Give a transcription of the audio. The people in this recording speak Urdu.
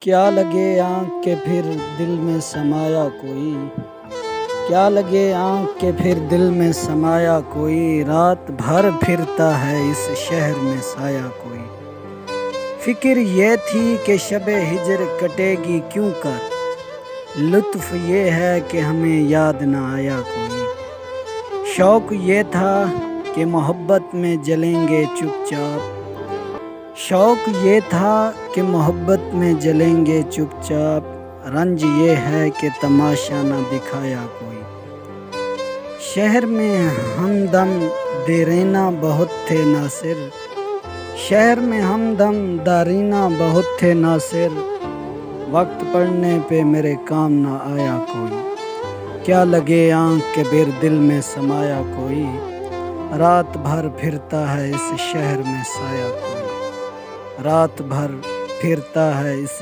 کیا لگے آنکھ کے پھر دل میں سمایا کوئی، کیا لگے آنکھ کے پھر دل میں سمایا کوئی، رات بھر پھرتا ہے اس شہر میں سایہ کوئی۔ فکر یہ تھی کہ شب ہجر کٹے گی کیوں کر، لطف یہ ہے کہ ہمیں یاد نہ آیا کوئی۔ شوق یہ تھا کہ محبت میں جلیں گے چپ چاپ، شوق یہ تھا کہ محبت میں جلیں گے چپ چاپ، رنج یہ ہے کہ تماشا نہ دکھایا کوئی۔ شہر میں ہمدم دیرینہ بہت تھے ناصر، شہر میں ہمدم دارینہ بہت تھے ناصر، وقت پڑنے پہ میرے کام نہ آیا کوئی۔ کیا لگے آنکھ کے پھر دل میں سمایا کوئی، رات بھر پھرتا ہے اس شہر میں سایہ کوئی، رات بھر پھرتا ہے اس